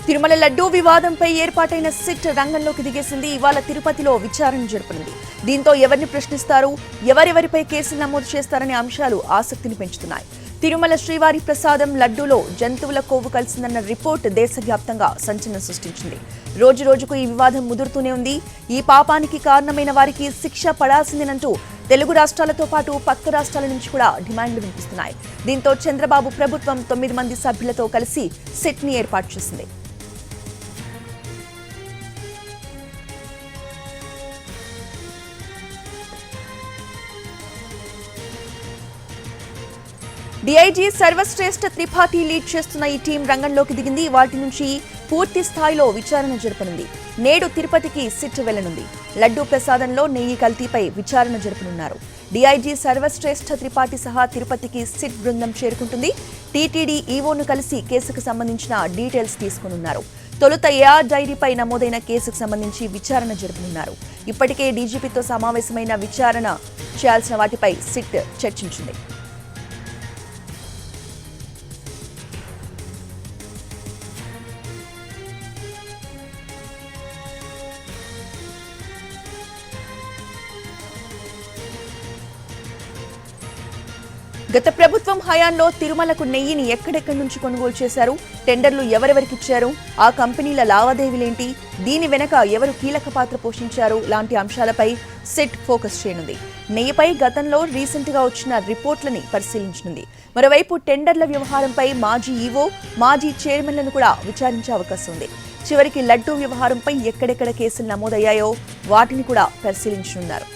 తిరుమల లడ్డూ వివాదంపై ఏర్పాటైన సిట్ రంగంలోకి దిగేసింది. ఇవాళ తిరుపతిలో విచారణ జరపనుంది. దీంతో ఎవరిని ప్రశ్నిస్తారు, ఎవరెవరిపై కేసులు నమోదు చేస్తారనే అంశాలు ఆసక్తిని పెంచుతున్నాయి. తిరుమల శ్రీవారి ప్రసాదం లడ్డూలో జంతువుల కొవ్వు కలిసిందన్న రిపోర్ట్ దేశవ్యాప్తంగా సంచలనం సృష్టించింది. రోజు రోజుకు ఈ వివాదం ముదురుతూనే ఉంది. ఈ పాపానికి కారణమైన వారికి శిక్ష పడాల్సిందేనంటూ తెలుగు రాష్ట్రాలతో పాటు పక్క రాష్ట్రాల నుంచి కూడా డిమాండ్లు వినిపిస్తున్నాయి. దీంతో చంద్రబాబు ప్రభుత్వం 9 మంది సభ్యులతో కలిసి సిట్ ని ఏర్పాటు చేసింది. డీఐజీ సర్వశ్రేష్ఠ త్రిపాఠి లీడ్ చేస్తున్న ఈ టీం రంగంలోకి దిగింది. వాటి నుంచి పూర్తి స్థాయిలో విచారణ జరపనుంది. నేడు తిరుపతికి సిట్ వెళ్లనుంది. లడ్డూ ప్రసాదంలో నెయ్యి కల్తీపై విచారణ జరపనున్నారు. డీఐజీ సర్వశ్రేష్ఠ త్రిపాఠి సహా తిరుపతికి సిట్ బృందం చేరుకుంటుంది. టీటీడీ ఈవోను కలిసి కేసుకు సంబంధించిన డీటెయిల్స్ తీసుకునున్నారు. తొలుత ఏఆర్ డైరీపై నమోదైన కేసుకు సంబంధించి విచారణ జరపనున్నారు. ఇప్పటికే డీజీపీతో సమావేశమైన విచారణ చేయాల్సిన వాటిపై సిట్ చర్చించింది. గత ప్రభుత్వం హయాంలో తిరుమలకు నెయ్యిని ఎక్కడెక్కడి నుంచి కొనుగోలు చేశారు, టెండర్లు ఎవరెవరికి ఇచ్చారు, ఆ కంపెనీల లావాదేవీలేంటి, దీని వెనక ఎవరు కీలక పాత్ర పోషించారు లాంటి అంశాలపై సిట్ ఫోకస్ చేయనుంది. నెయ్యిపై గతంలో రీసెంట్ గా వచ్చిన రిపోర్ట్లని పరిశీలించనుంది. మరోవైపు టెండర్ల వ్యవహారంపై మాజీ ఈవో, మాజీ చైర్మన్లను కూడా విచారించే అవకాశం ఉంది. చివరికి లడ్డూ వ్యవహారంపై ఎక్కడెక్కడ కేసులు నమోదయ్యాయో వాటిని కూడా పరిశీలించనున్నారు.